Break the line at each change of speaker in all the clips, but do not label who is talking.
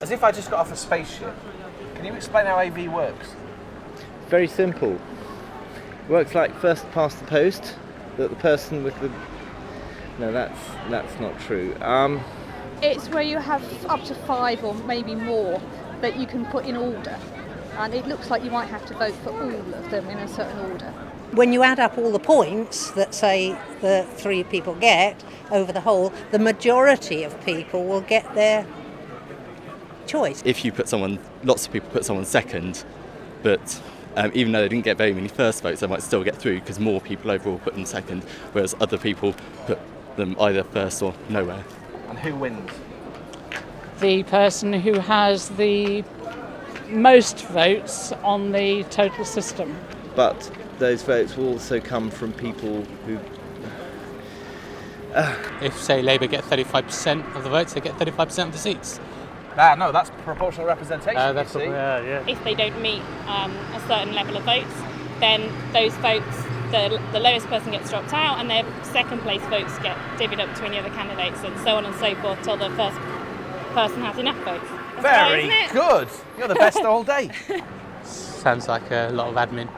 As if I just got off a spaceship. Can you explain how AV works?
Very simple. Works like first past the post, that the person with the... No, that's not true.
It's where you have up to 5 or maybe more that you can put in order. And it looks like you might have to vote for all of them in a certain order.
When you add up all the points that, say, the 3 people get over the whole, the majority of people will get their choice.
If you put someone, lots of people put someone second, but even though they didn't get very many first votes, they might still get through because more people overall put them second, whereas other people put them either first or nowhere.
And who wins?
The person who has the most votes on the total system.
But those votes will also come from people who...
If, say, Labour get 35% of the votes, they get 35% of the seats.
No, that's proportional representation, you see.
If they don't meet a certain level of votes, then those votes, the lowest person gets dropped out and their second place votes get divvied up to any other candidates and so on and so forth till the first person has enough votes.
Very good. You're the best all day.
Sounds like a lot of admin.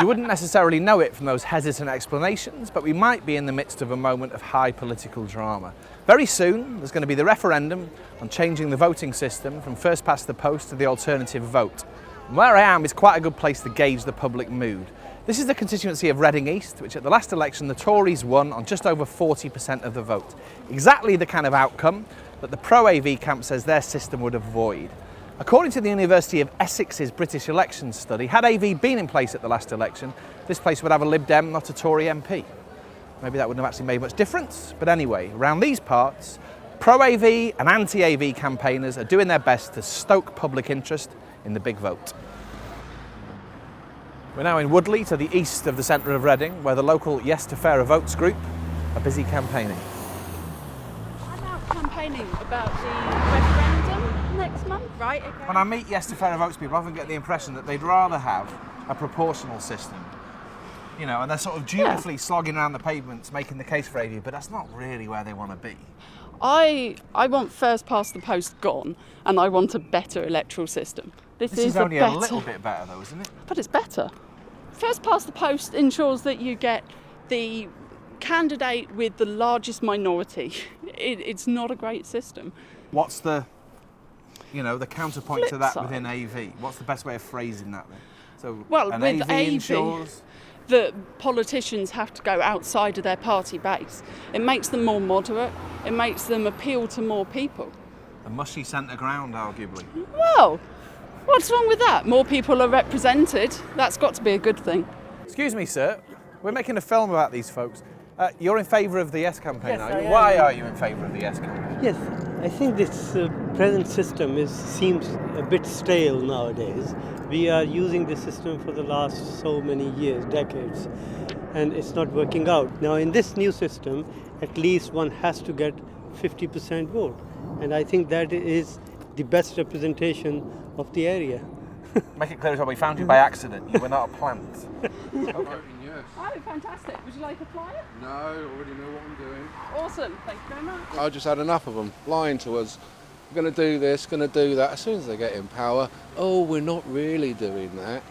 You wouldn't necessarily know it from those hesitant explanations, but we might be in the midst of a moment of high political drama. Very soon, there's going to be the referendum on changing the voting system from first past the post to the alternative vote. And where I am is quite a good place to gauge the public mood. This is the constituency of Reading East, which at the last election the Tories won on just over 40% of the vote. Exactly the kind of outcome that the pro-AV camp says their system would avoid. According to the University of Essex's British elections study, had AV been in place at the last election, this place would have a Lib Dem, not a Tory MP. Maybe that wouldn't have actually made much difference, but anyway, around these parts, pro-AV and anti-AV campaigners are doing their best to stoke public interest in the big vote. We're now in Woodley, to the east of the centre of Reading, where the local Yes to Fairer Votes group are busy campaigning.
I'm out campaigning about the referendum next month, right? Okay.
When I meet Yes to Fairer Votes people, I often get the impression that they'd rather have a proportional system. You know, and they're sort of dutifully slogging around the pavements making the case for AV, but that's not really where they want to be.
I want first past the post gone, and I want a better electoral system. This is
only a little bit better though, isn't it?
But it's better. First past the post ensures that you get the candidate with the largest minority. It's not a great system.
What's the counterpoint to that
Flip
within AV? What's the best way of phrasing that then? So
Well,
an
with AV
ensures...
that politicians have to go outside of their party base. It makes them more moderate. It makes them appeal to more people.
A mushy centre ground, arguably.
Well, what's wrong with that? More people are represented. That's got to be a good thing.
Excuse me, sir. We're making a film about these folks. You're in favour of the Yes campaign,
Yes,
are
I
you?
am.
Why are you in favour of the Yes campaign?
Yes, I think this present system seems a bit stale nowadays. We are using this system for the last so many years, decades, and it's not working out. Now in this new system, at least one has to get 50% vote, and I think that is the best representation of the area.
Make it clear as well, we found you by accident. You were not a plant.
Oh, fantastic. Would you like a flyer?
No, I already know what I'm doing.
Awesome. Thank you very much.
I just had enough of them lying to us. We're going to do this, going to do that. As soon as they get in power, oh, we're not really doing that.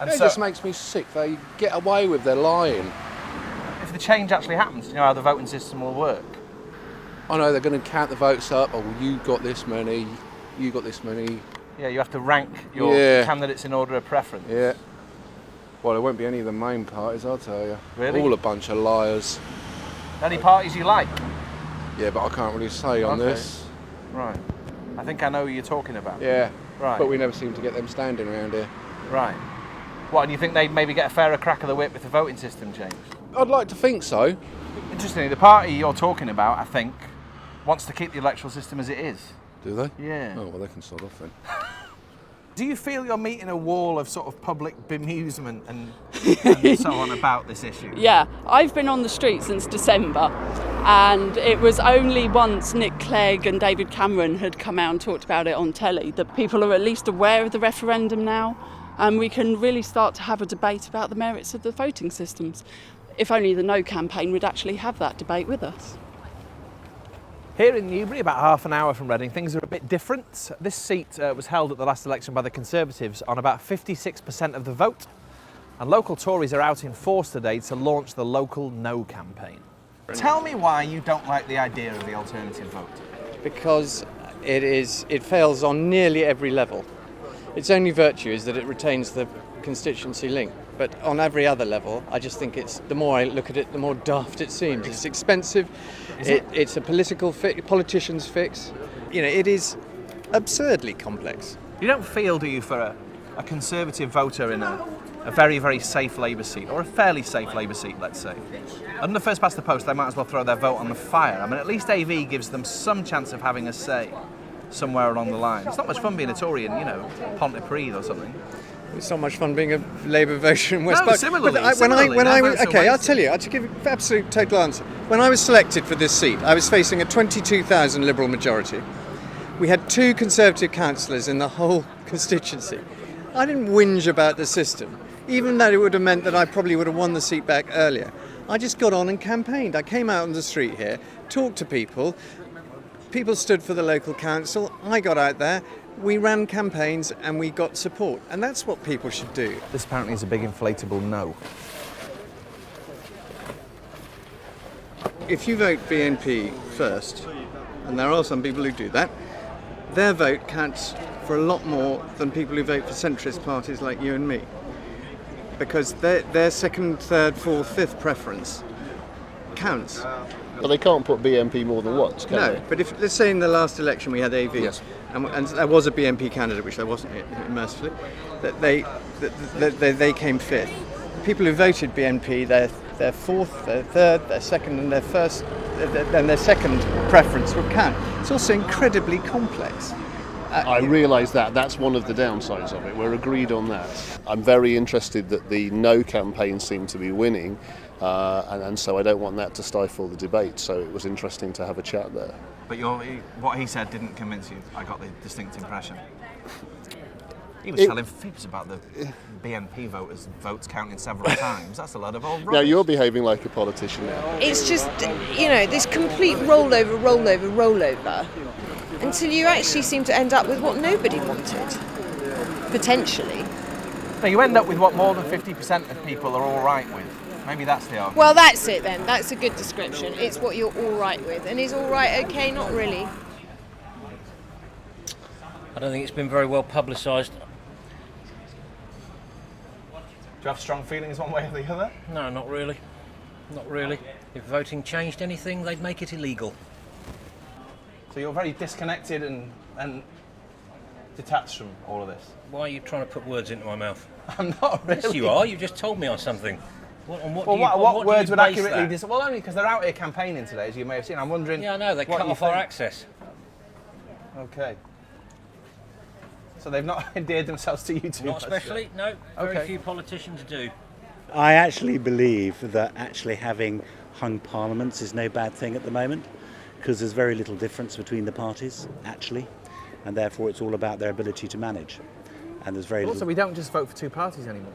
And it just makes me sick. They get away with their lying.
If the change actually happens, do you know how the voting system will work?
I know they're going to count the votes up. Oh, well, you got this many, you got this many.
Yeah, you have to rank your candidates in order of preference.
Yeah. Well, there won't be any of the main parties, I'll tell you.
Really?
All a bunch of liars.
Any parties you like?
Yeah, but I can't really say on this.
Right. I think I know who you're talking about.
Yeah.
Right.
But we never seem to get them standing around here.
Right. What, and you think they'd maybe get a fairer crack of the whip if the voting system changed?
I'd like to think so.
Interestingly, the party you're talking about, I think, wants to keep the electoral system as it is.
Do they?
Yeah.
Oh, well, they can sort off then.
Do you feel you're meeting a wall of sort of public bemusement and so on about this issue?
Yeah, I've been on the street since December, and it was only once Nick Clegg and David Cameron had come out and talked about it on telly that people are at least aware of the referendum now, and we can really start to have a debate about the merits of the voting systems. If only the No campaign would actually have that debate with us.
Here in Newbury, about half an hour from Reading, things are a bit different. This seat was held at the last election by the Conservatives on about 56% of the vote, and local Tories are out in force today to launch the local No campaign. Tell me why you don't like the idea of the alternative vote.
Because it fails on nearly every level. Its only virtue is that it retains the constituency link. But on every other level, I just think the more I look at it, the more daft it seems. It's expensive, it's a politician's fix. You know, it is absurdly complex.
You don't feel, do you, for a Conservative voter in a very, very safe Labour seat, or a fairly safe Labour seat, let's say, under first past the post, they might as well throw their vote on the fire. I mean, at least AV gives them some chance of having a say somewhere along the line. It's not much fun being a Tory in, Pontypridd or something.
It's not much fun being a Labour voter in West
No,
Park.
similarly.
I'll tell you, to give an absolute total answer. When I was selected for this seat, I was facing a 22,000 Liberal majority. We had 2 Conservative councillors in the whole constituency. I didn't whinge about the system, even though it would have meant that I probably would have won the seat back earlier. I just got on and campaigned. I came out on the street here, talked to people. People stood for the local council. I got out there. We ran campaigns and we got support, and that's what people should do.
This apparently is a big inflatable no.
If you vote BNP first, and there are some people who do that, their vote counts for a lot more than people who vote for centrist parties like you and me. Because their second, third, fourth, fifth preference counts.
But they can't put BNP more than once, can they?
No, but if, let's say in the last election we had AV,
yes.
and there was a BNP candidate, which there wasn't, mercifully, that they came fifth. People who voted BNP, their fourth, their third, their second, and their second preference would count. It's also incredibly complex.
I realise that's one of the downsides of it. We're agreed on that. I'm very interested that the No campaign seemed to be winning, and so I don't want that to stifle the debate. So it was interesting to have a chat there.
But what he said didn't convince you. I got the distinct impression. He was telling fibs about the BNP votes counting several times. That's a lot of old rubbish.
Now you're behaving like a politician now.
It's just, this complete rollover, until you actually seem to end up with what nobody wanted, potentially.
No, you end up with what more than 50% of people are all right with. Maybe that's the argument.
Well, that's it then. That's a good description. It's what you're all right with. And is all right okay? Not really.
I don't think it's been very well publicised.
Do you have strong feelings one way or the other?
No, not really. Not really. If voting changed anything, they'd make it illegal.
So you're very disconnected and detached from all of this?
Why are you trying to put words into my mouth?
I'm not really.
Yes, you are. You just told me on something.
What words would accurately... Well, only because they're out here campaigning today, as you may have seen. I'm wondering...
Yeah, I know. They cut off our access.
OK. So they've not endeared themselves to you too much?
Not especially, no. Very few politicians do.
I actually believe that actually having hung parliaments is no bad thing at the moment, because there's very little difference between the parties, actually, and therefore it's all about their ability to manage. And there's very
Also, we don't just vote for 2 parties anymore.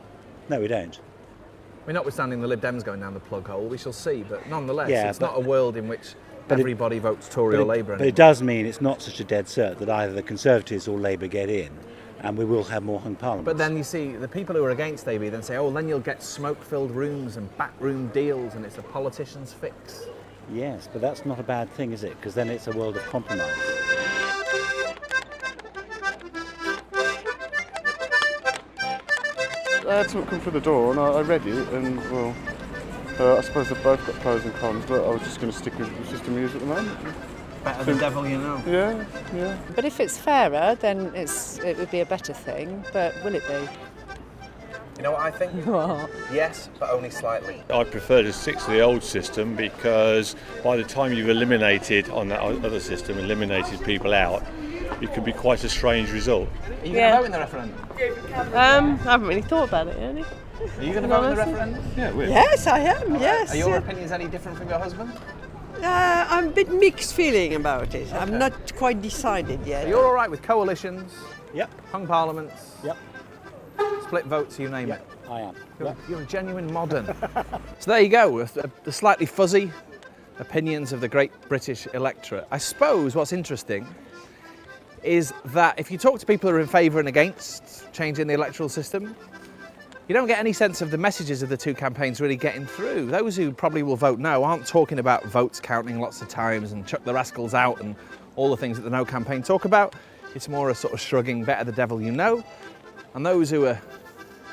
No, we don't.
I mean, notwithstanding the Lib Dems going down the plug hole, we shall see, but nonetheless, it's not a world in which everybody votes Tory or Labour anymore.
But it does mean it's not such a dead cert that either the Conservatives or Labour get in, and we will have more hung parliaments.
But then you see, the people who are against AV then say, then you'll get smoke-filled rooms and backroom deals, and it's a politician's fix.
Yes, but that's not a bad thing, is it? Because then it's a world of compromise.
I had something come through the door and I read it, and I suppose they've both got pros and cons, but I was just going to stick with the system we use at the moment.
Better the devil you know.
Yeah.
But if it's fairer, then it would be a better thing, but will it be?
You know what I think?
What?
Yes, but only slightly.
I prefer to stick to the old system, because by the time you've eliminated on that other system, eliminated people out, it could be quite a strange result.
Are you going to vote in the referendum?
I haven't really thought about it, really.
Are you going to vote in the referendum?
Yeah, we are.
Yes, I am, yes.
Are your opinions any different from your husband?
I'm a bit mixed feeling about it. Okay. I'm not quite decided yet.
So you're all right with coalitions?
Yep.
Hung parliaments?
Yep.
Split votes, you name
it? I am.
You're a genuine modern. So there you go, a slightly fuzzy opinions of the great British electorate. I suppose what's interesting is that if you talk to people who are in favour and against changing the electoral system, you don't get any sense of the messages of the two campaigns really getting through. Those who probably will vote no aren't talking about votes counting lots of times and chuck the rascals out and all the things that the no campaign talk about. It's more a sort of shrugging, better the devil you know. And those who are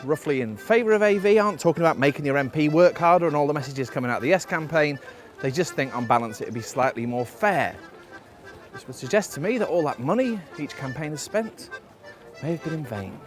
roughly in favour of AV aren't talking about making your MP work harder and all the messages coming out of the Yes campaign. They just think on balance it would be slightly more fair. This would suggest to me that all that money each campaign has spent may have been in vain.